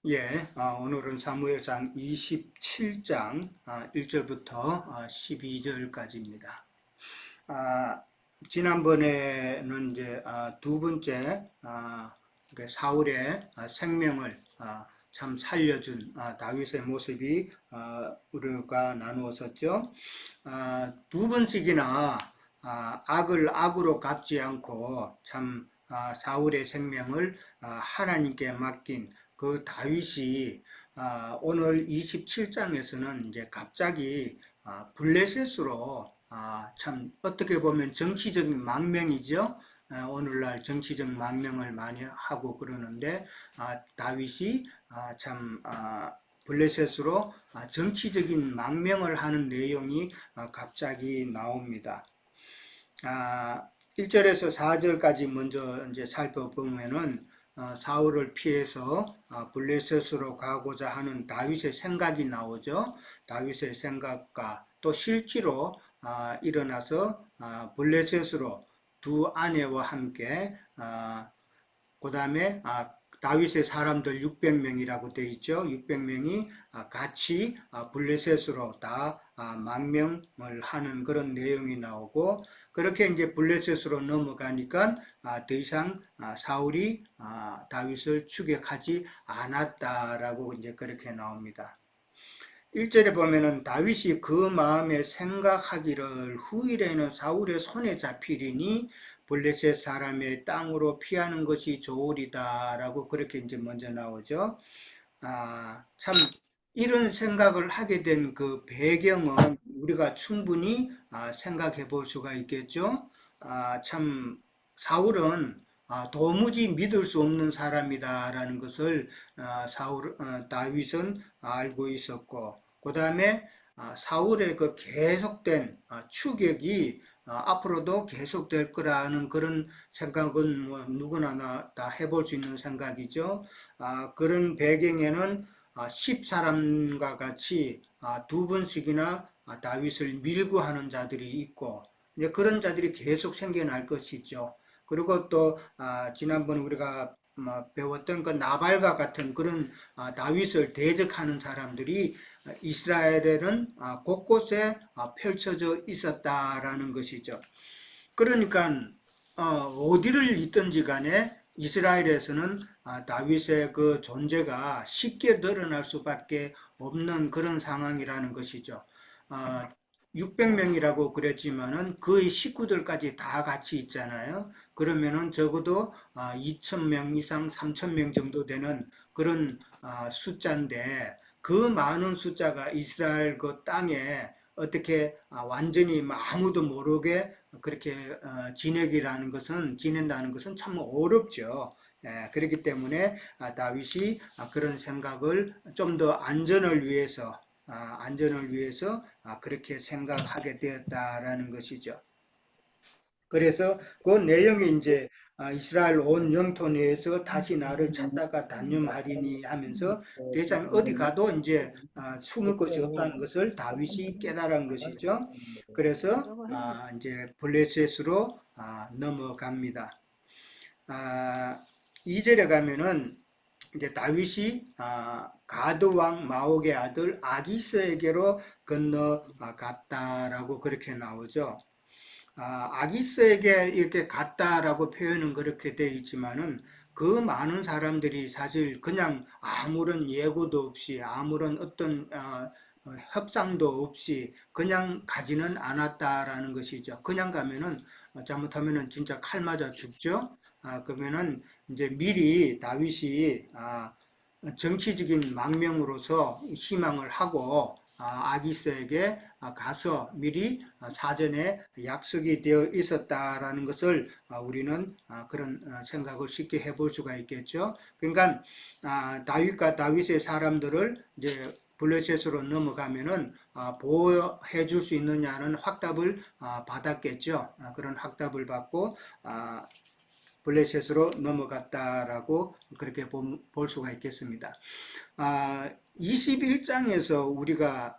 예, 오늘은 사무엘상 27장 1절부터 12절까지입니다. 지난번에는 이제 두 번째 사울의 생명을 참 살려준 다윗의 모습이 우리가 나누었었죠. 두 번씩이나 악을 악으로 갚지 않고 참 사울의 생명을 하나님께 맡긴 그 다윗이 오늘 27장에서는 이제 갑자기 블레셋으로 참 어떻게 보면 정치적인 망명이죠. 오늘날 정치적 망명을 많이 하고 그러는데 다윗이 참 블레셋으로 정치적인 망명을 하는 내용이 갑자기 나옵니다. 1절에서 4절까지 먼저 이제 살펴보면은 사울을 피해서 블레셋으로 가고자 하는 다윗의 생각이 나오죠. 다윗의 생각과 또 실제로 일어나서 블레셋으로 두 아내와 함께 그 다음에 다윗의 사람들 600명이라고 되어 있죠. 600명이 같이 블레셋으로 다 망명을 하는 그런 내용이 나오고, 그렇게 이제 블레셋으로 넘어가니까 더 이상 사울이 다윗을 추격하지 않았다라고 이제 그렇게 나옵니다. 1절에 보면은 다윗이 그 마음에 생각하기를 후일에는 사울의 손에 잡히리니 블레셋 사람의 땅으로 피하는 것이 좋으리다라고 그렇게 이제 먼저 나오죠. 참 이런 생각을 하게 된 그 배경은 우리가 충분히 생각해 볼 수가 있겠죠. 참 사울은 도무지 믿을 수 없는 사람이다라는 것을 다윗은 알고 있었고, 그 다음에 사울의 그 계속된 추격이 앞으로도 계속될 거라는 그런 생각은 뭐 누구나 다 해볼 수 있는 생각이죠. 그런 배경에는 10사람과 같이 두 번씩이나 다윗을 밀고 하는 자들이 있고, 이제 그런 자들이 계속 생겨날 것이죠. 그리고 또 지난번 우리가 배웠던 그 나발과 같은 그런 다윗을 대적하는 사람들이 이스라엘에는 곳곳에 펼쳐져 있었다라는 것이죠. 그러니까 어디를 있든지 간에 이스라엘에서는 다윗의 그 존재가 쉽게 드러날 수밖에 없는 그런 상황이라는 것이죠. 600명이라고 그랬지만은 그의 식구들까지 다 같이 있잖아요. 그러면은 적어도 2,000명 이상, 3,000명 정도 되는 그런 숫자인데, 그 많은 숫자가 이스라엘 그 땅에 어떻게 완전히 아무도 모르게 그렇게 지낸다는 것은 참 어렵죠. 그렇기 때문에 다윗이 그런 생각을 좀 더 안전을 위해서 그렇게 생각하게 되었다라는 것이죠. 그래서 그 내용이 이제 이스라엘 온 영토 내에서 다시 나를 찾다가 단념하리니 하면서 대상 어디 가도 이제 숨을 곳이 없다는 것을 다윗이 깨달은 것이죠. 그래서 이제 블레셋으로 넘어갑니다. 2절에 가면은 이제 다윗이 가드 왕 마옥의 아들 아기스에게로 건너갔다라고 그렇게 나오죠. 아기스에게 이렇게 갔다라고 표현은 그렇게 되어 있지만은 그 많은 사람들이 사실 그냥 아무런 예고도 없이 아무런 어떤 협상도 없이 그냥 가지는 않았다라는 것이죠. 그냥 가면은 잘못하면은 진짜 칼 맞아 죽죠. 그러면은 이제 미리 다윗이 정치적인 망명으로서 희망을 하고 아기스에게 가서 미리 사전에 약속이 되어 있었다라는 것을 우리는 그런 생각을 쉽게 해볼 수가 있겠죠. 그러니까 다윗과 다윗의 사람들을 이제 블레셋으로 넘어가면은 보호해 줄 수 있느냐는 확답을 받았겠죠. 그런 확답을 받고 블레셋으로 넘어갔다라고 그렇게 볼 수가 있겠습니다. 21장에서 우리가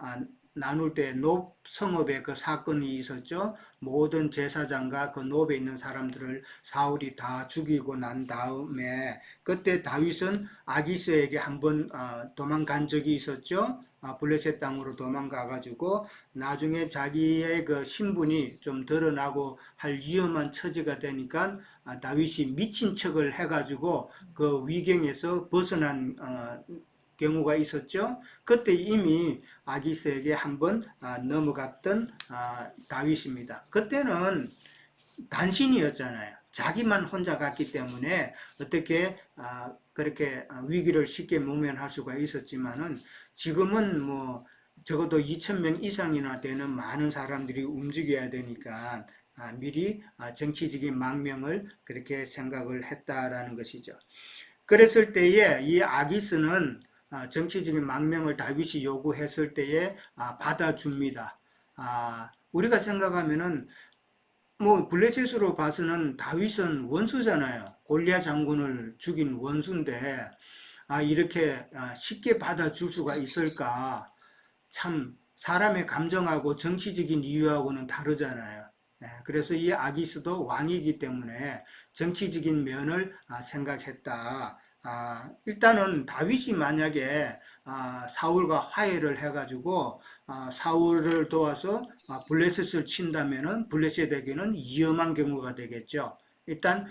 나눌 때 노 성읍에 그 사건이 있었죠. 모든 제사장과 그 노베에 있는 사람들을 사울이 다 죽이고 난 다음에 그때 다윗은 아기스에게 한번 도망간 적이 있었죠. 블레셋 땅으로 도망가 가지고 나중에 자기의 그 신분이 좀 드러나고 할 위험한 처지가 되니까 다윗이 미친 척을 해가지고 그 위경에서 벗어난 경우가 있었죠. 그때 이미 아기스에게 한번 넘어갔던 다윗입니다. 그때는 단신이었잖아요. 자기만 혼자 갔기 때문에 어떻게 그렇게 위기를 쉽게 모면할 수가 있었지만은 지금은 뭐 적어도 2,000명 이상이나 되는 많은 사람들이 움직여야 되니까 미리 정치적인 망명을 그렇게 생각을 했다라는 것이죠. 그랬을 때에 이 아기스는 정치적인 망명을 다윗이 요구했을 때에 받아줍니다. 우리가 생각하면은 뭐 블레셋으로 봐서는 다윗은 원수잖아요. 골리앗 장군을 죽인 원수인데 이렇게 쉽게 받아줄 수가 있을까? 참 사람의 감정하고 정치적인 이유하고는 다르잖아요. 그래서 이 아기스도 왕이기 때문에 정치적인 면을 생각했다. 일단은 다윗이 만약에 사울과 화해를 해가지고 사울을 도와서 블레셋을 친다면은 블레셋에게는 위험한 경우가 되겠죠. 일단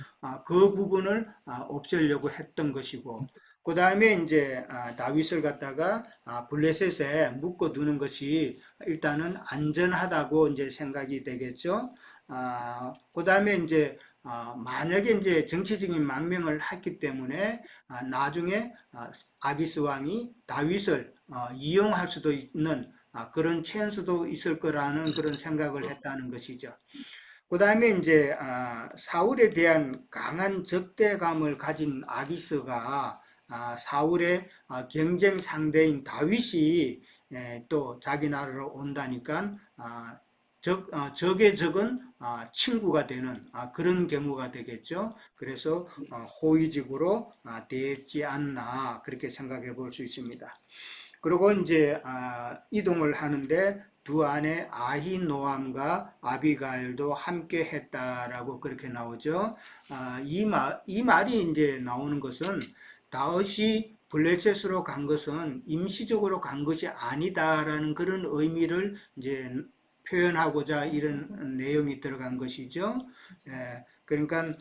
그 부분을 없애려고 했던 것이고, 그 다음에 이제 다윗을 갖다가 블레셋에 묶어두는 것이 일단은 안전하다고 이제 생각이 되겠죠. 그 다음에 이제 만약에 이제 정치적인 망명을 했기 때문에 나중에 아기스 왕이 다윗을 이용할 수도 있는 그런 찬스도 있을 거라는 그런 생각을 했다는 것이죠. 그 다음에 이제 사울에 대한 강한 적대감을 가진 아기스가 사울의 경쟁 상대인 다윗이 또 자기 나라로 온다니까 적의 적은 친구가 되는 그런 경우가 되겠죠. 그래서 호의적으로 대했지 않나 그렇게 생각해 볼 수 있습니다. 그리고 이제 이동을 하는데 두 아내 아히노암과 아비가일도 함께 했다라고 그렇게 나오죠. 이 말이 이제 나오는 것은 다윗이 블레셋으로 간 것은 임시적으로 간 것이 아니다라는 그런 의미를 이제 표현하고자 이런 내용이 들어간 것이죠. 그러니까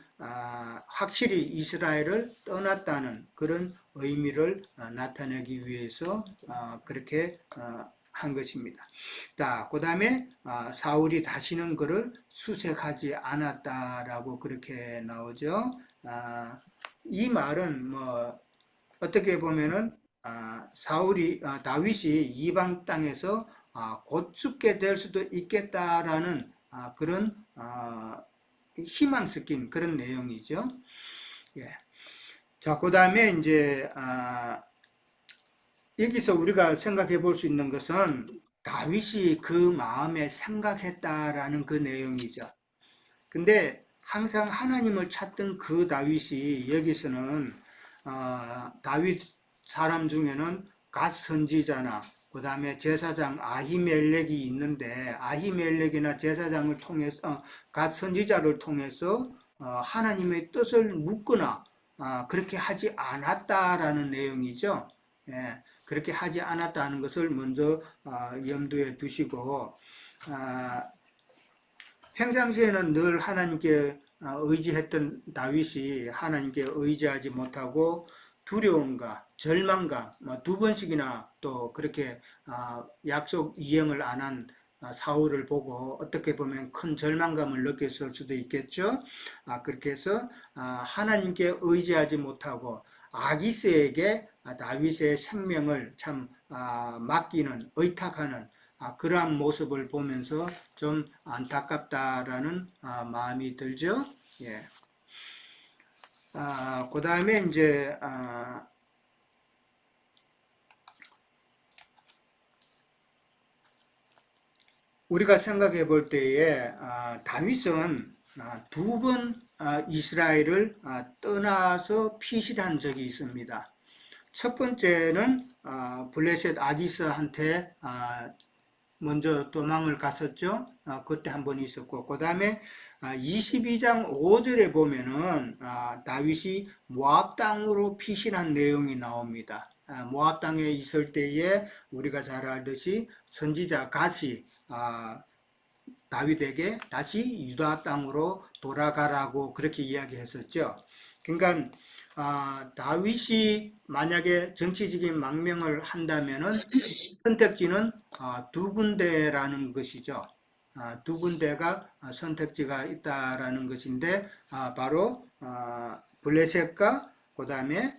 확실히 이스라엘을 떠났다는 그런 의미를 나타내기 위해서 그렇게 한 것입니다. 자, 그 다음에 사울이 다시는 그를 수색하지 않았다라고 그렇게 나오죠. 이 말은 뭐 어떻게 보면은 다윗이 이방 땅에서 곧 죽게 될 수도 있겠다라는 그런 희망 섞인 그런 내용이죠. 예. 자, 그 다음에 이제 여기서 우리가 생각해 볼 수 있는 것은 다윗이 그 마음에 생각했다라는 그 내용이죠. 근데 항상 하나님을 찾던 그 다윗이 여기서는 다윗 사람 중에는 갓 선지자나 그 다음에 제사장 아히멜렉이 있는데 아히멜렉이나 제사장을 통해서 갓 선지자를 통해서 하나님의 뜻을 묻거나 그렇게 하지 않았다라는 내용이죠. 예, 그렇게 하지 않았다는 것을 먼저 염두에 두시고 평상시에는 늘 하나님께 의지했던 다윗이 하나님께 의지하지 못하고 두려움과 절망과 두 번씩이나 또 그렇게 약속 이행을 안 한 사울을 보고 어떻게 보면 큰 절망감을 느꼈을 수도 있겠죠. 그렇게 해서 하나님께 의지하지 못하고 아기스에게 다윗의 생명을 참 맡기는 의탁하는 그러한 모습을 보면서 좀 안타깝다라는 마음이 들죠. 예. 그 다음에 이제 우리가 생각해 볼 때에 다윗은 두 번 이스라엘을 떠나서 피신한 적이 있습니다. 첫 번째는 블레셋 아기스한테 먼저 도망을 갔었죠. 그때 한 번 있었고, 그 다음에 22장 5절에 보면은 다윗이 모압 땅으로 피신한 내용이 나옵니다. 모압 땅에 있을 때에 우리가 잘 알듯이 선지자 갓이 다윗에게 다시 유다 땅으로 돌아가라고 그렇게 이야기했었죠. 그러니까 다윗이 만약에 정치적인 망명을 한다면은 선택지는 두 군데라는 것이죠. 두 군데가 선택지가 있다라는 것인데 바로 블레셋과 그 다음에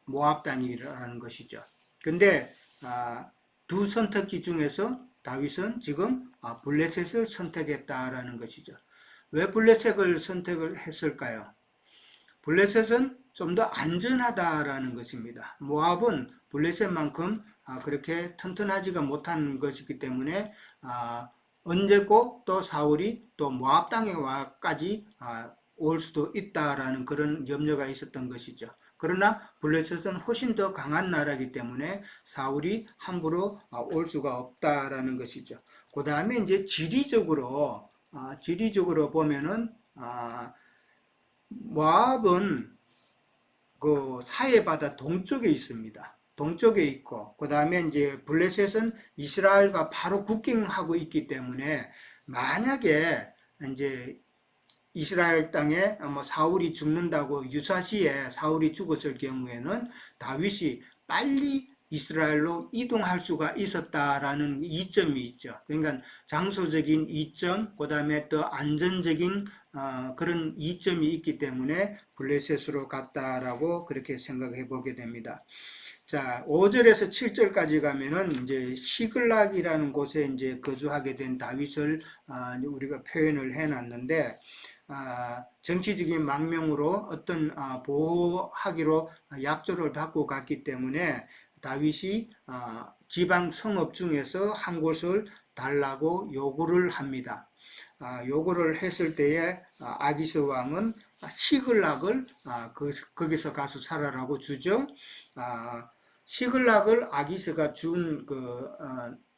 모압 땅이라는 것이죠. 근데 두 선택지 중에서 다윗은 지금 블레셋을 선택했다라는 것이죠. 왜 블레셋을 선택을 했을까요? 블레셋은 좀 더 안전하다라는 것입니다. 모압은 블레셋만큼 그렇게 튼튼하지가 못한 것이기 때문에 언제고 또 사울이 또 모압 땅에까지 올 수도 있다라는 그런 염려가 있었던 것이죠. 그러나 블레셋은 훨씬 더 강한 나라이기 때문에 사울이 함부로 올 수가 없다라는 것이죠. 그 다음에 이제 지리적으로 보면은 모압은 그 사해바다 동쪽에 있습니다. 동쪽에 있고, 그 다음에 이제 블레셋은 이스라엘과 바로 국경하고 있기 때문에 만약에 이제 이스라엘 땅에 사울이 죽는다고 유사시에 사울이 죽었을 경우에는 다윗이 빨리 이스라엘로 이동할 수가 있었다라는 이점이 있죠. 그러니까 장소적인 이점, 그 다음에 또 안전적인 그런 이점이 있기 때문에 블레셋으로 갔다라고 그렇게 생각해 보게 됩니다. 자, 5절에서 7절까지 가면은 이제 시글락이라는 곳에 이제 거주하게 된 다윗을 우리가 표현을 해 놨는데 정치적인 망명으로 어떤 보호하기로 약조를 받고 갔기 때문에 다윗이 지방 성읍 중에서 한 곳을 달라고 요구를 합니다. 요구를 했을 때에 아기스 왕은 시글락을 거기서 가서 살아라고 주죠. 시글락을 아기스가 준 그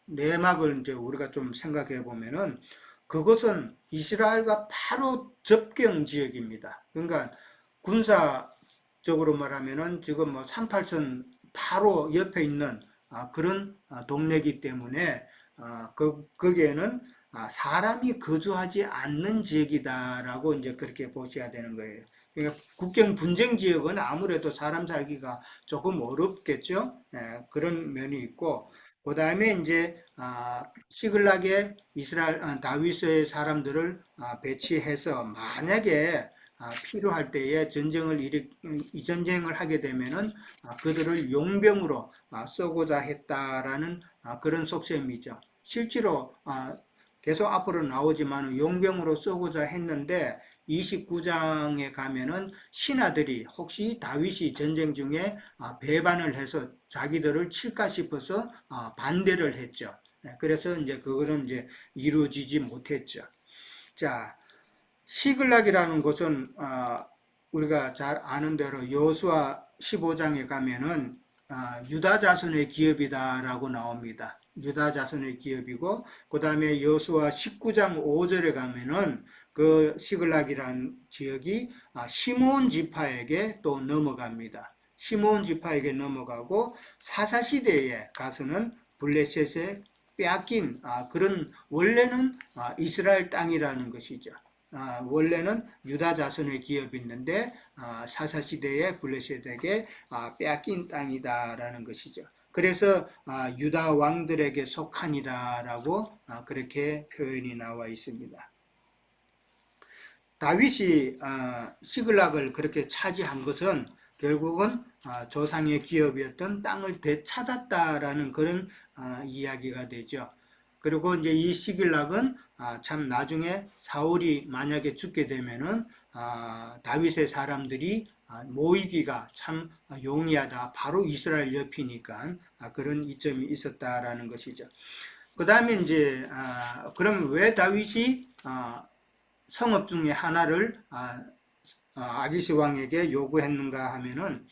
내막을 이제 우리가 좀 생각해 보면은 그것은 이스라엘과 바로 접경 지역입니다. 그러니까 군사적으로 말하면은 지금 뭐 38선 바로 옆에 있는 그런 동네이기 때문에 거기에는 사람이 거주하지 않는 지역이다라고 이제 그렇게 보셔야 되는 거예요. 그러니까 국경 분쟁 지역은 아무래도 사람 살기가 조금 어렵겠죠. 그런 면이 있고, 그 다음에 이제 시글락에 이스라엘 다윗의 사람들을 배치해서 만약에 필요할 때에 이 전쟁을 하게 되면은 그들을 용병으로 쓰고자 했다라는 그런 속셈이죠. 실제로 계속 앞으로 나오지만 용병으로 쓰고자 했는데 29장에 가면은 신하들이 혹시 다윗이 전쟁 중에 배반을 해서 자기들을 칠까 싶어서 반대를 했죠. 그래서 이제 그거는 이제 이루어지지 못했죠. 자, 시글락이라는 곳은 우리가 잘 아는 대로 여호수아 15장에 가면은 유다 자손의 기업이다라고 나옵니다. 유다 자손의 기업이고, 그 다음에 여호수아 19장 5절에 가면은 그 시글락이라는 지역이 시므온 지파에게 또 넘어갑니다. 시므온 지파에게 넘어가고 사사시대에 가서는 블레셋에 빼앗긴 그런 원래는 이스라엘 땅이라는 것이죠. 원래는 유다 자손의 기업이 있는데 사사시대에 블레셋에게 빼앗긴 땅이다라는 것이죠. 그래서 유다 왕들에게 속하니라라고 그렇게 표현이 나와 있습니다. 다윗이 시글락을 그렇게 차지한 것은 결국은 조상의 기업이었던 땅을 되찾았다라는 그런 이야기가 되죠. 그리고 이제 이 시글락은 참 나중에 사울이 만약에 죽게 되면은 다윗의 사람들이 모이기가 참 용이하다. 바로 이스라엘 옆이니까 그런 이점이 있었다라는 것이죠. 그 다음에 이제 그럼 왜 다윗이 성읍 중에 하나를 아기스 왕에게 요구했는가 하면은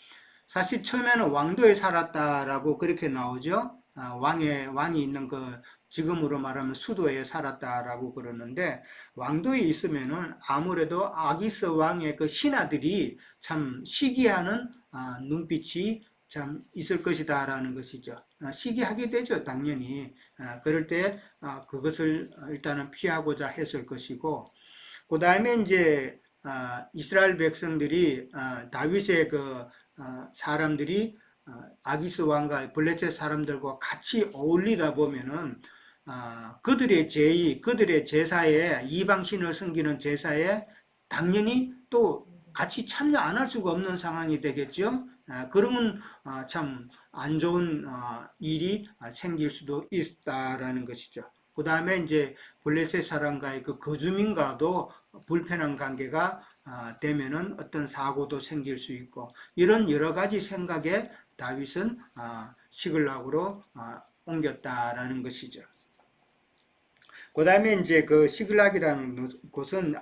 사실 처음에는 왕도에 살았다라고 그렇게 나오죠. 왕이 있는 그 지금으로 말하면 수도에 살았다라고 그러는데, 왕도에 있으면은 아무래도 아기스 왕의 그 신하들이 참 시기하는 눈빛이 참 있을 것이다라는 것이죠. 시기하게 되죠, 당연히. 그럴 때 그것을 일단은 피하고자 했을 것이고, 그 다음에 이제 이스라엘 백성들이 다윗의 그 사람들이 아기스 왕과 블레셋 사람들과 같이 어울리다 보면은 그들의 제의, 그들의 제사에 이방신을 섬기는 제사에 당연히 또 같이 참여 안 할 수가 없는 상황이 되겠죠. 그러면 참 안 좋은 일이 생길 수도 있다라는 것이죠. 그 다음에 이제 블레셋 사람과의 그 거주민과도 불편한 관계가 되면은 어떤 사고도 생길 수 있고, 이런 여러 가지 생각에 다윗은 시글락으로 옮겼다라는 것이죠. 그 다음에 이제 그 시글락이라는 곳은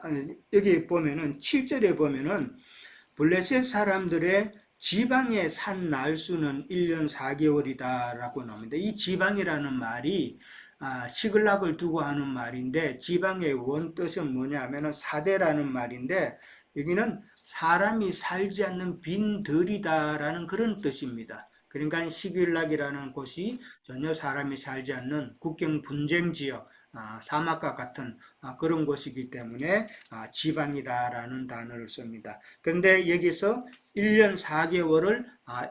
여기 보면은 7절에 보면은 블레셋 사람들의 지방에 산 날수는 1년 4개월이다라고 나옵니다. 이 지방이라는 말이 시글락을 두고 하는 말인데, 지방의 원뜻은 뭐냐 하면은 사대라는 말인데, 여기는 사람이 살지 않는 빈들이다라는 그런 뜻입니다. 그러니까 시글락이라는 곳이 전혀 사람이 살지 않는 국경 분쟁 지역, 사막과 같은 그런 곳이기 때문에 지방이다라는 단어를 씁니다. 그런데 여기서 1년 4개월을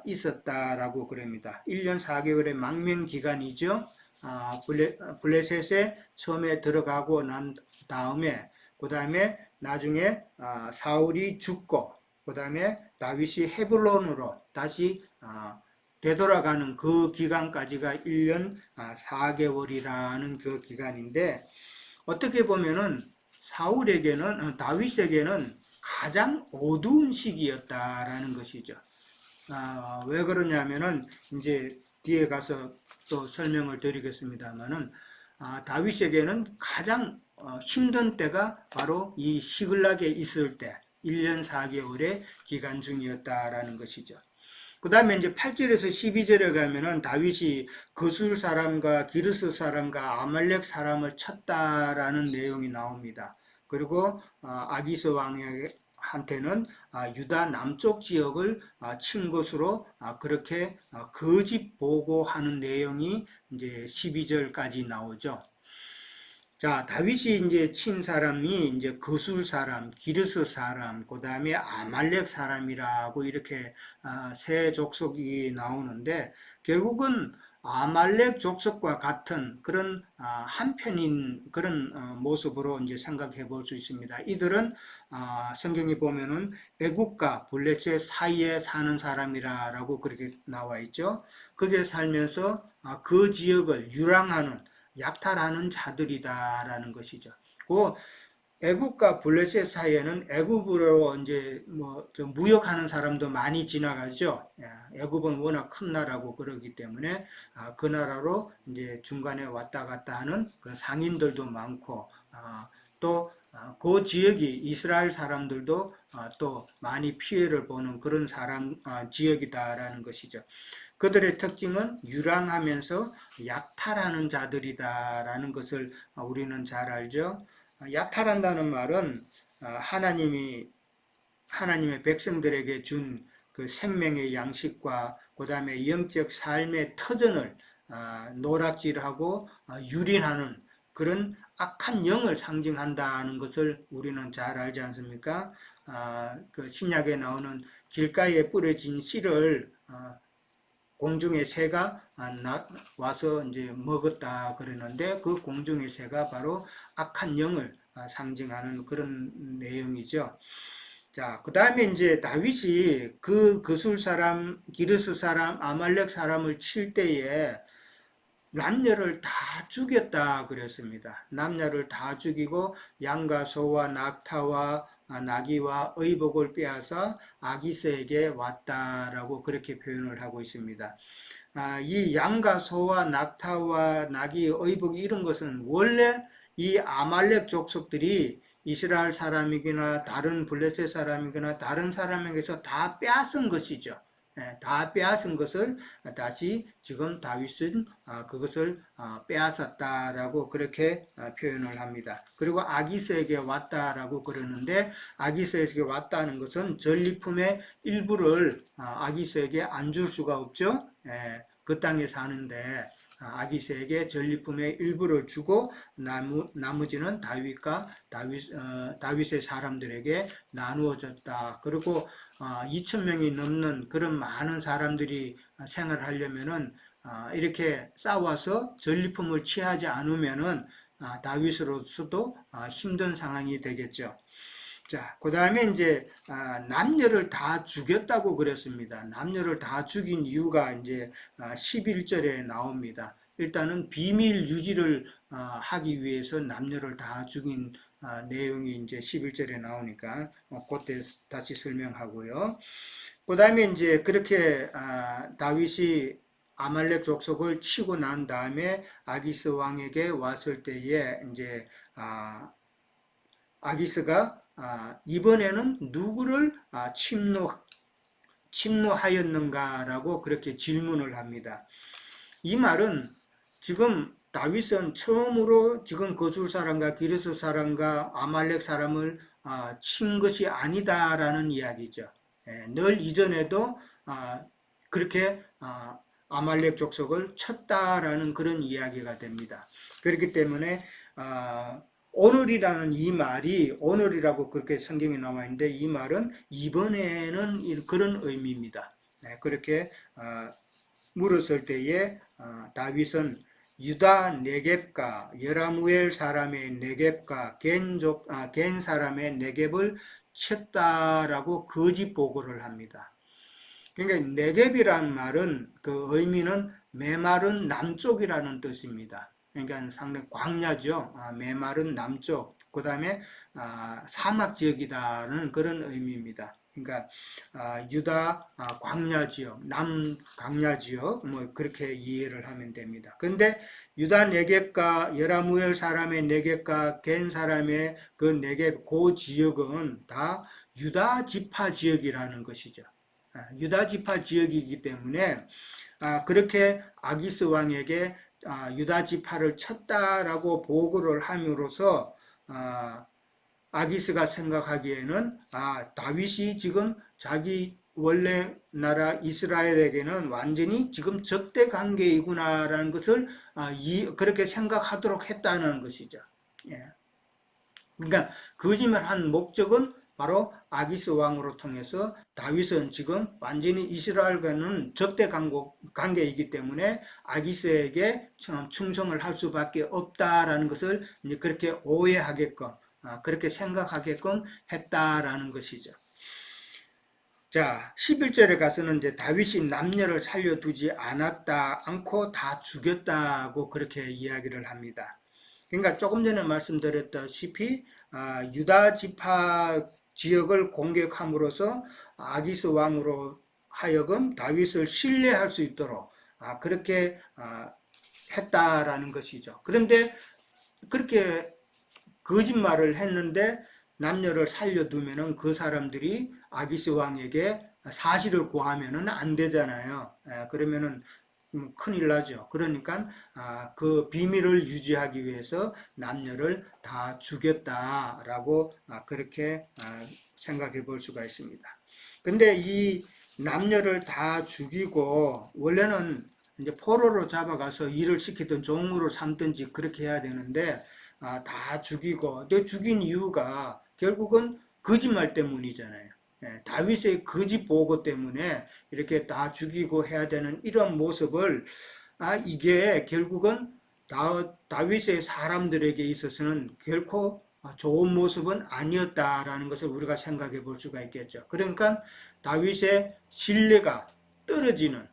있었다라고 그럽니다. 1년 4개월의 망명 기간이죠. 블레셋에 처음에 들어가고 난 다음에, 그 다음에 나중에 사울이 죽고, 그 다음에 다윗이 헤블론으로 다시 되돌아가는 그 기간까지가 1년 4개월이라는 그 기간인데, 어떻게 보면은 사울에게는, 다윗에게는 가장 어두운 시기였다라는 것이죠. 왜 그러냐면은 이제 뒤에 가서 또 설명을 드리겠습니다만은, 다윗에게는 가장 힘든 때가 바로 이 시글락에 있을 때 1년 4개월의 기간 중이었다라는 것이죠. 그 다음에 이제 8절에서 12절에 가면은 다윗이 거술 사람과 기르스 사람과 아말렉 사람을 쳤다라는 내용이 나옵니다. 그리고 아기스 왕한테는 유다 남쪽 지역을 친 것으로 그렇게 거짓 보고하는 내용이 이제 12절까지 나오죠. 자, 다윗이 이제 친 사람이 이제 거술 사람, 기르스 사람, 그 다음에 아말렉 사람이라고 이렇게 세 족속이 나오는데, 결국은 아말렉 족속과 같은 그런 한편인 그런 모습으로 이제 생각해 볼 수 있습니다. 이들은 성경에 보면은 애국과 블레셋 사이에 사는 사람이라고 그렇게 나와 있죠. 거기에 살면서 그 지역을 유랑하는, 약탈하는 자들이다라는 것이죠. 그 애굽과 블레셋 사이에는 애굽으로 이제 뭐 무역하는 사람도 많이 지나가죠. 애굽은 워낙 큰 나라고 그러기 때문에 그 나라로 이제 중간에 왔다 갔다 하는 그 상인들도 많고, 또 그 지역이 이스라엘 사람들도 또 많이 피해를 보는 그런 지역이다라는 것이죠. 그들의 특징은 유랑하면서 약탈하는 자들이다라는 것을 우리는 잘 알죠. 약탈한다는 말은 하나님의 백성들에게 준 그 생명의 양식과 그 다음에 영적 삶의 터전을 노락질하고 유린하는 그런 악한 영을 상징한다는 것을 우리는 잘 알지 않습니까? 그 신약에 나오는 길가에 뿌려진 씨를 공중의 새가 와서 이제 먹었다 그러는데, 그 공중의 새가 바로 악한 영을 상징하는 그런 내용이죠. 자, 그 다음에 이제 다윗이 그 거술 사람, 기르스 사람, 아말렉 사람을 칠 때에 남녀를 다 죽였다 그랬습니다. 남녀를 다 죽이고 양과 소와 낙타와 나귀와 의복을 빼앗아 아기스에게 왔다라고 그렇게 표현을 하고 있습니다. 이 양과 소와 낙타와 나귀, 의복 이런 것은 원래 이 아말렉 족속들이 이스라엘 사람이거나 다른 블레셋 사람이거나 다른 사람에게서 다 빼앗은 것이죠. 다 빼앗은 것을 다시 지금 다윗은 그것을 빼앗았다라고 그렇게 표현을 합니다. 그리고 아기스에게 왔다라고 그러는데 아기스에게 왔다는 것은 전리품의 일부를 아기스에게 안 줄 수가 없죠. 그 땅에 사는데 아기스에게 전리품의 일부를 주고 나머지는 다윗의 사람들에게 나누어졌다. 그리고 2,000명이 넘는 그런 많은 사람들이 생활하려면은 이렇게 싸워서 전리품을 취하지 않으면은 다윗으로서도 힘든 상황이 되겠죠. 자, 그 다음에 이제 남녀를 다 죽였다고 그랬습니다. 남녀를 다 죽인 이유가 이제 11절에 나옵니다. 일단은 비밀 유지를 하기 위해서 남녀를 다 죽인 내용이 이제 11절에 나오니까 그때 다시 설명하고요. 그 다음에 이제 그렇게 다윗이 아말렉 족속을 치고 난 다음에 아기스 왕에게 왔을 때에 이제 아기스가 이번에는 누구를 침노하였는가라고 그렇게 질문을 합니다. 이 말은 지금 다윗은 처음으로 지금 거술 사람과 기르스 사람과 아말렉 사람을 친 것이 아니다라는 이야기죠. 늘 이전에도 그렇게 아말렉 족속을 쳤다라는 그런 이야기가 됩니다. 그렇기 때문에 오늘이라는 이 말이 오늘이라고 그렇게 성경에 나와 있는데 이 말은 이번에는 그런 의미입니다. 그렇게 물었을 때에 다윗은 유다 네겝과 여라무엘 사람의 네겝과 겐 사람의 네겝을 쳤다라고 거짓 보고를 합니다. 그러니까 네겝이라는 말은 그 의미는 메마른 남쪽이라는 뜻입니다. 그러니까 상당히 광야죠. 메마른 남쪽. 그 다음에 사막 지역이다는 그런 의미입니다. 그러니까 유다 광야 지역, 남 광야 지역 뭐 그렇게 이해를 하면 됩니다. 그런데 유다 네겝과 여라무엘 사람의 네겝과 겐 사람의 그 네겝 그 지역은 다 유다 지파 지역이라는 것이죠. 유다 지파 지역이기 때문에 그렇게 아기스 왕에게 유다 지파를 쳤다라고 보고를 함으로써 아기스가 생각하기에는 다윗이 지금 자기 원래 나라 이스라엘에게는 완전히 지금 적대 관계이구나라는 것을 그렇게 생각하도록 했다는 것이죠. 그러니까 거짓말한 목적은 바로 아기스 왕으로 통해서 다윗은 지금 완전히 이스라엘과는 적대 관계이기 때문에 아기스에게 충성을 할 수밖에 없다라는 것을 이제 그렇게 오해하게끔 그렇게 생각하게끔 했다라는 것이죠. 자, 11절에 가서는 이제 다윗이 남녀를 살려두지 않고 다 죽였다고 그렇게 이야기를 합니다. 그러니까 조금 전에 말씀드렸다시피 유다 지파 지역을 공격함으로써 아기스 왕으로 하여금 다윗을 신뢰할 수 있도록 그렇게 했다라는 것이죠. 그런데 그렇게 거짓말을 했는데 남녀를 살려두면은 그 사람들이 아기스 왕에게 사실을 구하면은 안 되잖아요. 그러면은 큰일 나죠. 그러니까 그 비밀을 유지하기 위해서 남녀를 다 죽였다라고 그렇게 생각해 볼 수가 있습니다. 근데 이 남녀를 다 죽이고 원래는 이제 포로로 잡아가서 일을 시키든 종으로 삼든지 그렇게 해야 되는데 다 죽이고 또 죽인 이유가 결국은 거짓말 때문이잖아요. 다윗의 거짓 보고 때문에 이렇게 다 죽이고 해야 되는 이런 모습을 이게 결국은 다윗의 사람들에게 있어서는 결코 좋은 모습은 아니었다라는 것을 우리가 생각해 볼 수가 있겠죠. 그러니까 다윗의 신뢰가 떨어지는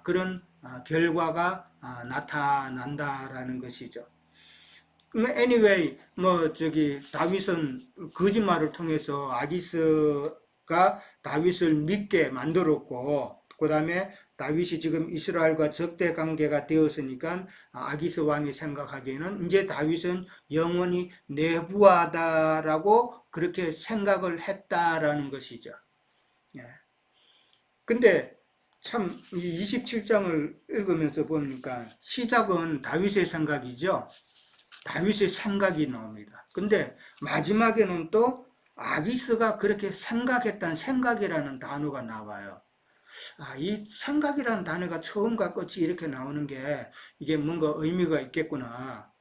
그런 결과가 나타난다라는 것이죠. anyway, 다윗은 거짓말을 통해서 아기스가 다윗을 믿게 만들었고, 그 다음에 다윗이 지금 이스라엘과 적대 관계가 되었으니까 아기스 왕이 생각하기에는 이제 다윗은 영원히 내부하다라고 그렇게 생각을 했다라는 것이죠. 근데 참, 이 27장을 읽으면서 보니까 시작은 다윗의 생각이죠. 다윗의 생각이 나옵니다. 근데 마지막에는 또 아기스가 그렇게 생각했던 생각이라는 단어가 나와요. 아, 이 생각이라는 단어가 처음과 끝이 이렇게 나오는 게 이게 뭔가 의미가 있겠구나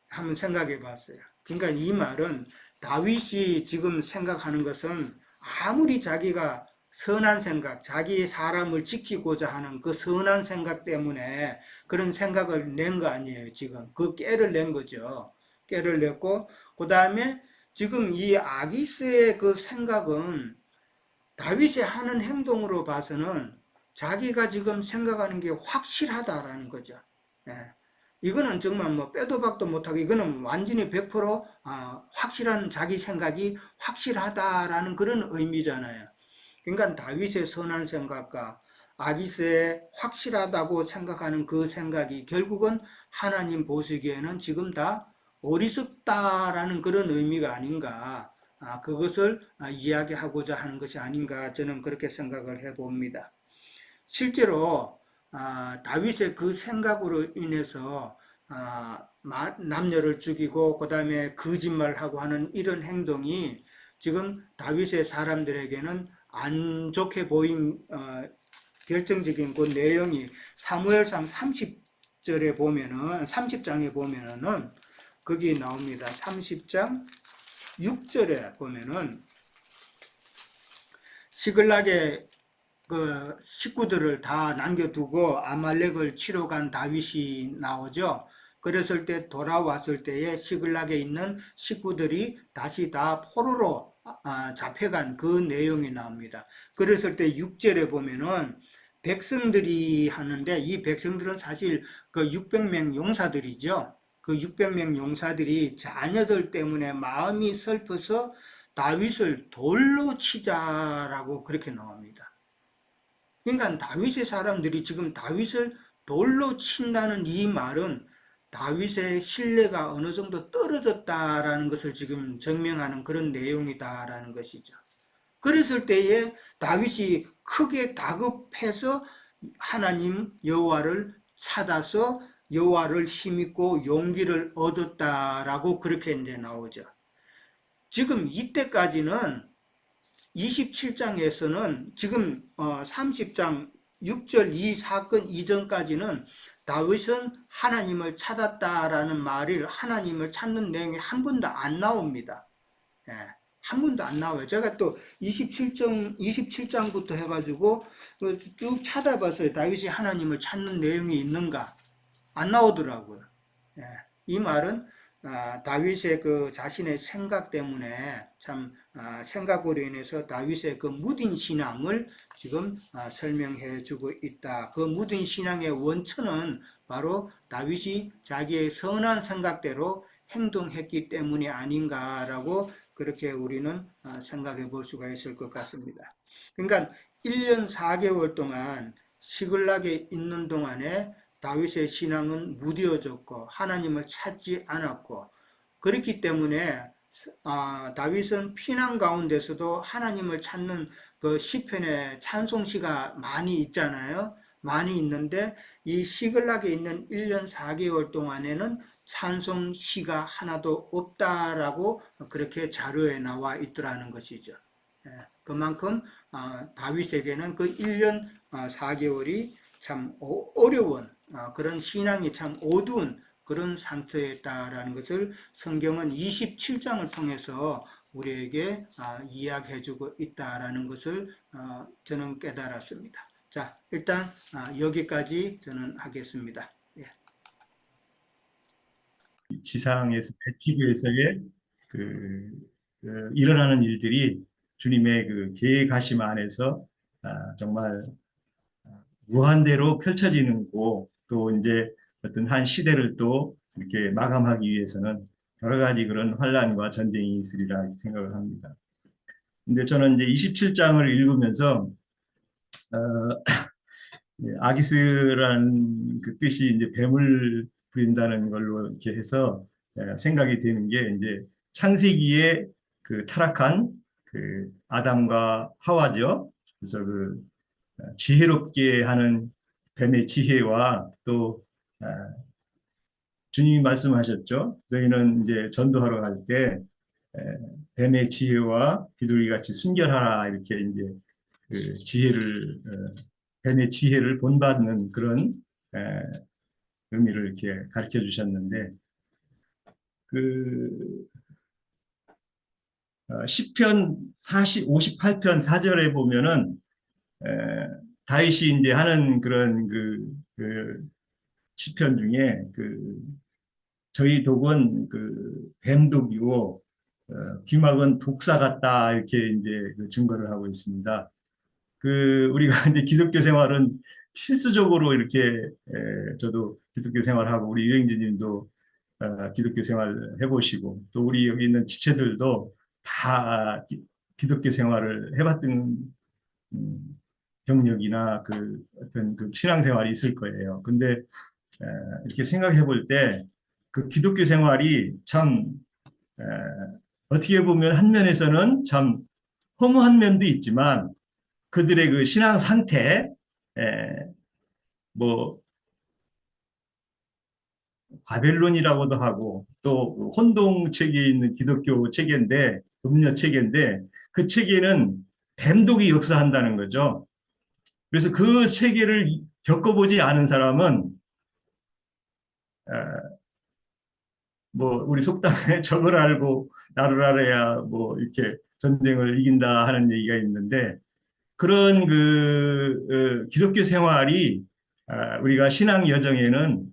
한번 생각해 봤어요. 그러니까 이 말은 다윗이 지금 생각하는 것은 아무리 자기가 선한 생각, 자기의 사람을 지키고자 하는 그 선한 생각 때문에 그런 생각을 낸 거 아니에요, 지금. 그 깨를 낸 거죠. 깨를 냈고, 그 다음에 지금 이 아기스의 그 생각은 다윗이 하는 행동으로 봐서는 자기가 지금 생각하는 게 확실하다라는 거죠. 예. 이거는 정말 뭐 빼도 박도 못하고 이거는 완전히 100% 확실한 자기 생각이 확실하다라는 그런 의미잖아요. 그러니까 다윗의 선한 생각과 아기스의 확실하다고 생각하는 그 생각이 결국은 하나님 보시기에는 지금 다 어리석다라는 그런 의미가 아닌가. 그것을 이야기하고자 하는 것이 아닌가 저는 그렇게 생각을 해봅니다. 실제로 다윗의 그 생각으로 인해서 남녀를 죽이고 그 다음에 거짓말하고 하는 이런 행동이 지금 다윗의 사람들에게는 안 좋게 보인 결정적인 그 내용이 사무엘상 30절에 보면은 30장에 보면은 거기 나옵니다. 30장 6절에 보면은 시글락의 그 식구들을 다 남겨두고 아말렉을 치러 간 다윗이 나오죠. 그랬을 때 돌아왔을 때에 시글락에 있는 식구들이 다시 다 포로로 잡혀간 그 내용이 나옵니다. 그랬을 때 6절에 보면은 백성들이 하는데 이 백성들은 사실 그 600명 용사들이죠. 그 600명 용사들이 자녀들 때문에 마음이 슬퍼서 다윗을 돌로 치자라고 그렇게 나옵니다. 그러니까 다윗의 사람들이 지금 다윗을 돌로 친다는 이 말은 다윗의 신뢰가 어느 정도 떨어졌다라는 것을 지금 증명하는 그런 내용이다라는 것이죠. 그랬을 때에 다윗이 크게 다급해서 하나님 여호와를 찾아서 여호와를 힘입고 용기를 얻었다라고 그렇게 이제 나오죠. 지금 이때까지는 27장에서는 지금 30장 6절 이 사건 이전까지는 다윗은 하나님을 찾았다라는 말을 하나님을 찾는 내용이 한 번도 안 나옵니다. 예, 한 번도 안 나와요. 제가 또 27장부터 해가지고 쭉 찾아봤어요. 다윗이 하나님을 찾는 내용이 있는가? 안 나오더라고요. 예, 이 말은 다윗의 그 자신의 생각 때문에 참 생각으로 인해서 다윗의 그 무딘 신앙을 지금 설명해 주고 있다. 그 무딘 신앙의 원천은 바로 다윗이 자기의 선한 생각대로 행동했기 때문이 아닌가라고 그렇게 우리는 생각해 볼 수가 있을 것 같습니다. 그러니까 1년 4개월 동안 시글락에 있는 동안에 다윗의 신앙은 무뎌졌고 하나님을 찾지 않았고 그렇기 때문에 다윗은 피난 가운데서도 하나님을 찾는 그 시편의 찬송시가 많이 있잖아요. 많이 있는데 이 시글락에 있는 1년 4개월 동안에는 찬송시가 하나도 없다라고 그렇게 자료에 나와 있더라는 것이죠. 예, 그만큼 다윗에게는 그 1년 4개월이 참 어려운 그런 신앙이 참 어두운 그런 상태였다라는 것을 성경은 27장을 통해서 우리에게 이야기해주고 있다라는 것을 저는 깨달았습니다. 자, 일단 여기까지 저는 하겠습니다. 예. 지상에서 TV에서의 그, 일어나는 일들이 주님의 그 계획하심 안에서 정말 무한대로 펼쳐지는 고 또 이제 어떤 한 시대를 또 이렇게 마감하기 위해서는 여러 가지 그런 환란과 전쟁이 있으리라 생각을 합니다. 근데 저는 이제 27장을 읽으면서 아기스라는 그 뜻이 이제 뱀을 부린다는 걸로 이렇게 해서 생각이 되는 게 이제 창세기에 그 타락한 그 아담과 하와죠. 그래서 그 지혜롭게 하는 뱀의 지혜와 또 주님이 말씀하셨죠. 너희는 이제 전도하러 갈 때 뱀의 지혜와 비둘기 같이 순결하라 이렇게 이제 그 지혜를 뱀의 지혜를 본받는 그런 의미를 이렇게 가르쳐 주셨는데 그 시편 58편 4절에 보면은 에, 다윗이 이제 하는 그런 그 시편 중에 저희 독은 뱀독이고 귀막은 독사 같다 이렇게 이제 그 증거를 하고 있습니다. 우리가 이제 기독교 생활은 필수적으로 이렇게 저도 기독교 생활하고 우리 유영진님도 기독교 생활 해보시고 또 우리 여기 있는 지체들도 다 기독교 생활을 해봤던 경력이나 어떤 신앙생활이 있을 거예요. 근데 이렇게 생각해 볼 때 그 기독교 생활이 참 어떻게 보면 한 면에서는 참 허무한 면도 있지만 그들의 그 신앙 상태, 뭐 바벨론이라고도 하고 또 혼동 체계에 있는 기독교 체계인데 음료 체계인데 그 체계는 뱀독이 역사한다는 거죠. 그래서 그 체계를 겪어보지 않은 사람은 뭐 우리 속담에 적을 알고 나를 알아야 뭐 이렇게 전쟁을 이긴다 하는 얘기가 있는데 그런 기독교 생활이 우리가 신앙 여정에는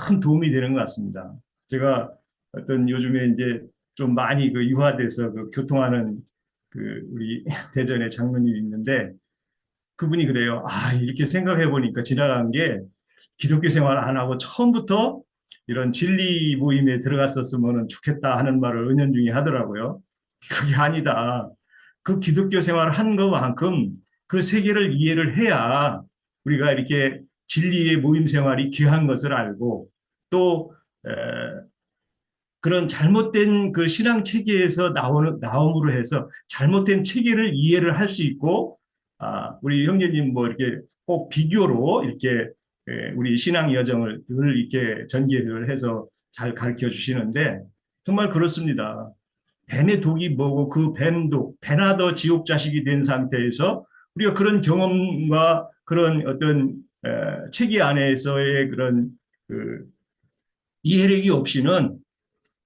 큰 도움이 되는 것 같습니다. 제가 어떤 요즘에 이제 좀 많이 유화돼서 교통하는 우리 대전에 장로님이 있는데 그분이 그래요. 이렇게 생각해 보니까 지나간 게 기독교 생활 안 하고 처음부터 이런 진리 모임에 들어갔었으면 좋겠다 하는 말을 은연중에 하더라고요. 그게 아니다. 그 기독교 생활을 한 것만큼 그 세계를 이해를 해야 우리가 이렇게 진리의 모임 생활이 귀한 것을 알고 또 그런 잘못된 그 신앙 체계에서 나옴으로 해서 잘못된 체계를 이해를 할 수 있고 우리 형제님 뭐 이렇게 꼭 비교로 이렇게 우리 신앙 여정을 이렇게 전개를 해서 잘 가르쳐 주시는데 정말 그렇습니다. 뱀의 독이 뭐고 그 뱀독, 배나 더 지옥 자식이 된 상태에서 우리가 그런 경험과 그런 어떤 체계 안에서의 그런 이해력이 없이는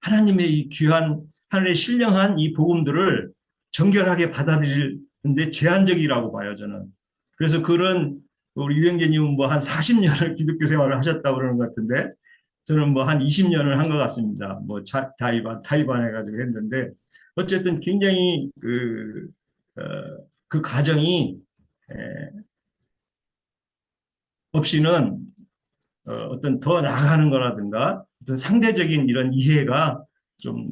하나님의 이 귀한 하늘의 신령한 이 복음들을 정결하게 받아들이는데 제한적이라고 봐요, 저는. 그래서 그런 우리 유영재님은 뭐 한 40년을 기독교 생활을 하셨다고 그러는 것 같은데 저는 뭐 한 20년을 한 것 같습니다. 뭐 타이반 해가지고 했는데 어쨌든 굉장히 그 과정이 없이는 어떤 더 나아가는 거라든가 어떤 상대적인 이런 이해가 좀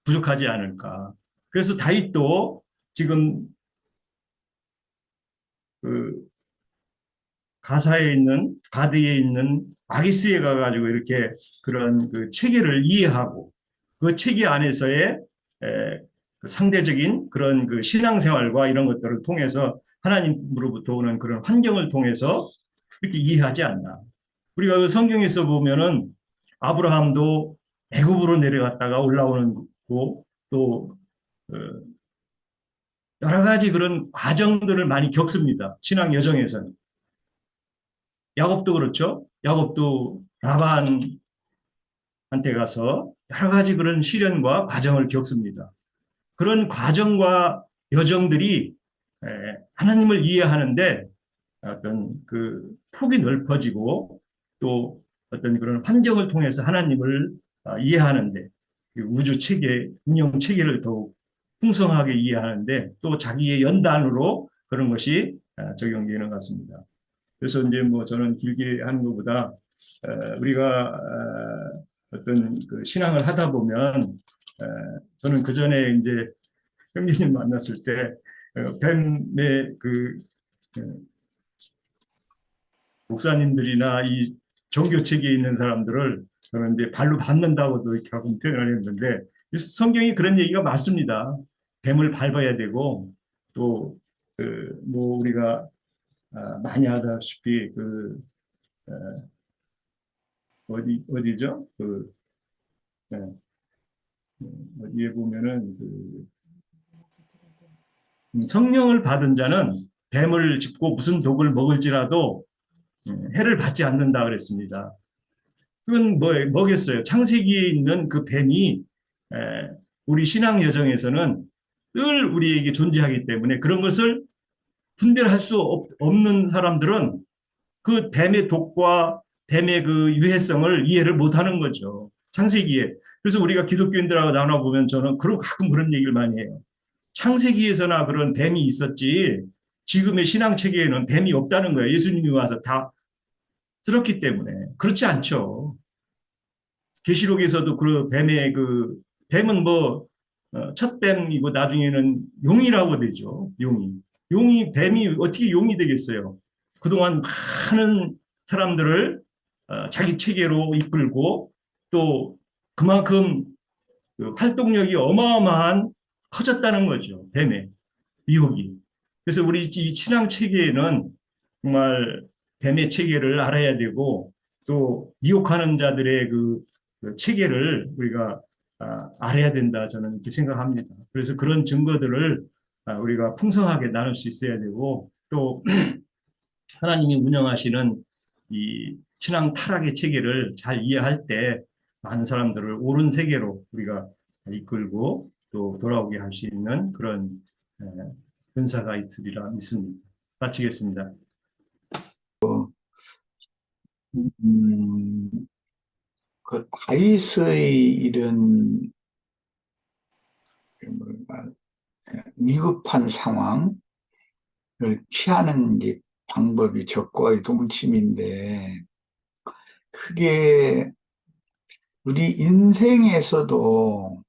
부족하지 않을까. 그래서 다윗도 지금 가드에 있는 아기스에 가가지고 이렇게 그런 체계를 이해하고 그 체계 안에서의 상대적인 그런 신앙생활과 이런 것들을 통해서 하나님으로부터 오는 그런 환경을 통해서 이렇게 이해하지 않나. 우리가 성경에서 보면은 아브라함도 애굽으로 내려갔다가 올라오는 거고 또 여러 가지 그런 과정들을 많이 겪습니다. 신앙 여정에서는. 야곱도 그렇죠. 야곱도 라반한테 가서 여러 가지 그런 시련과 과정을 겪습니다. 그런 과정과 여정들이 하나님을 이해하는데 어떤 폭이 넓어지고 또 어떤 그런 환경을 통해서 하나님을 이해하는데 우주 체계, 운영 체계를 더욱 풍성하게 이해하는데 또 자기의 연단으로 그런 것이 적용되는 것 같습니다. 그래서 이제 뭐 저는 길게 하는 것보다 우리가 어떤 신앙을 하다 보면 저는 그 전에 이제 형제님 만났을 때 뱀의 목사님들이나 이 종교 체계에 있는 사람들을 저는 이제 발로 밟는다고도 이렇게 하고 표현을 했는데 성경이 그런 얘기가 맞습니다. 뱀을 밟아야 되고 또 뭐 우리가 많이 하다시피 어, 어디죠? 예, 어디에 보면은 성령을 받은 자는 뱀을 짚고 무슨 독을 먹을지라도 해를 받지 않는다 그랬습니다. 그건 뭐겠어요? 창세기에 있는 그 뱀이 에, 우리 신앙 여정에서는 늘 우리에게 존재하기 때문에 그런 것을 분별할 수 없는 사람들은 그 뱀의 독과 뱀의 그 유해성을 이해를 못하는 거죠. 창세기에. 그래서 우리가 기독교인들하고 나눠보면 저는 가끔 그런 얘기를 많이 해요. 창세기에서나 그런 뱀이 있었지 지금의 신앙 체계에는 뱀이 없다는 거예요. 예수님이 와서 다 들었기 때문에. 그렇지 않죠. 계시록에서도 뱀은 첫 뱀이고 나중에는 용이라고 되죠. 뱀이 어떻게 용이 되겠어요? 그동안 많은 사람들을 자기 체계로 이끌고 또 그만큼 그 활동력이 어마어마한 커졌다는 거죠. 뱀의 미혹이. 그래서 우리 이 신앙 체계에는 정말 뱀의 체계를 알아야 되고 또 미혹하는 자들의 그 체계를 우리가 알아야 된다 저는 이렇게 생각합니다. 그래서 그런 증거들을 우리가 풍성하게 나눌 수 있어야 되고 또 하나님이 운영하시는 이 신앙 타락의 체계를 잘 이해할 때 많은 사람들을 옳은 세계로 우리가 이끌고 또 돌아오게 할 수 있는 그런 은사가 있으리라 믿습니다. 마치겠습니다. 음, 그 다윗의 이런 위급한 상황을 피하는 이제 방법이 적과의 동침인데, 그게 우리 인생에서도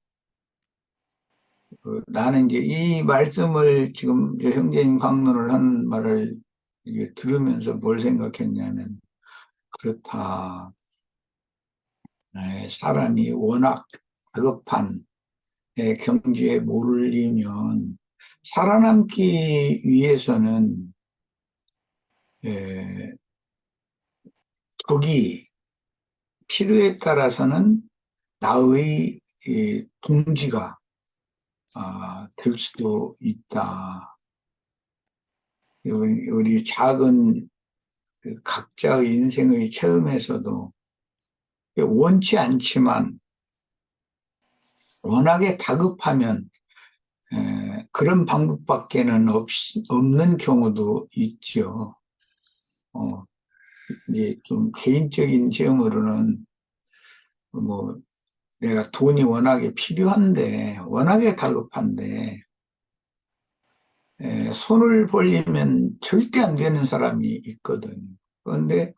나는 이제 이 말씀을 지금 형제님 강론을 한 말을 이게 들으면서 뭘 생각했냐면, 그렇다. 사람이 워낙 다급한 경지에 몰리면 살아남기 위해서는 적이 필요에 따라서는 나의 동지가 될 수도 있다. 우리 작은 각자의 인생의 체험에서도 원치 않지만 워낙에 다급하면 그런 방법밖에는 없는 경우도 있죠. 이제 좀 개인적인 체험으로는 뭐 내가 돈이 워낙에 필요한데, 워낙에 다급한데 손을 벌리면 절대 안 되는 사람이 있거든. 그런데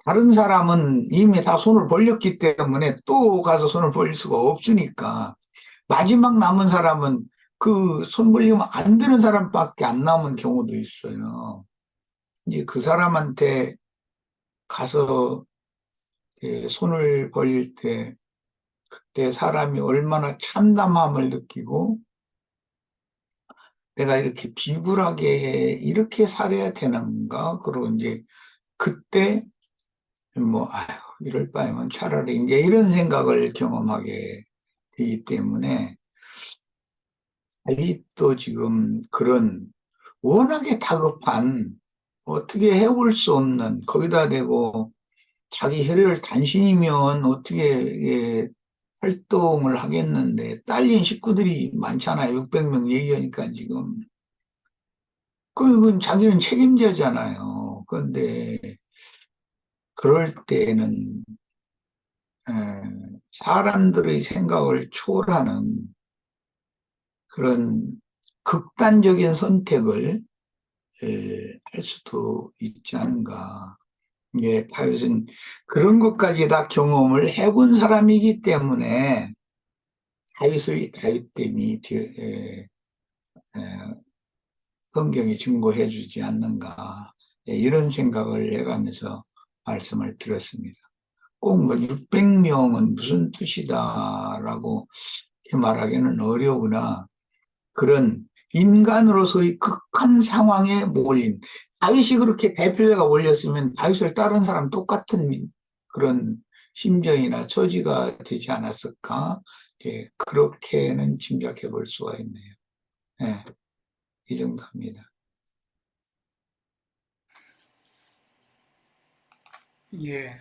다른 사람은 이미 다 손을 벌렸기 때문에 또 가서 손을 벌릴 수가 없으니까 마지막 남은 사람은 그 손 벌리면 안 되는 사람밖에 안 남은 경우도 있어요. 이제 그 사람한테 가서 손을 벌릴 때 그때 사람이 얼마나 참담함을 느끼고 내가 이렇게 비굴하게 이렇게 살아야 되는가? 그러고 이제 그때 아휴, 이럴 바에는 차라리 이제 이런 생각을 경험하게 되기 때문에 다윗도 지금 그런 워낙에 다급한 어떻게 해올 수 없는 거기다 대고 자기 혈혈 단신이면 어떻게 활동을 하겠는데 딸린 식구들이 많잖아요. 600명 얘기하니까 지금. 그건 자기는 책임자잖아요. 그런데 그럴 때는 사람들의 생각을 초월하는 그런 극단적인 선택을 할 수도 있지 않은가. 예, 다윗은 그런 것까지 다 경험을 해본 사람이기 때문에 다윗의 다윗됨이 성경이 증거해 주지 않는가. 이런 생각을 해가면서 말씀을 들었습니다. 꼭 600명은 무슨 뜻이다라고 말하기는 어려우나 그런 인간으로서의 극한 상황에 몰린, 다윗이 그렇게 대표자가 몰렸으면 다윗을 따른 사람 똑같은 그런 심정이나 처지가 되지 않았을까? 예, 그렇게는 짐작해 볼 수가 있네요. 예, 이 정도입니다. 예,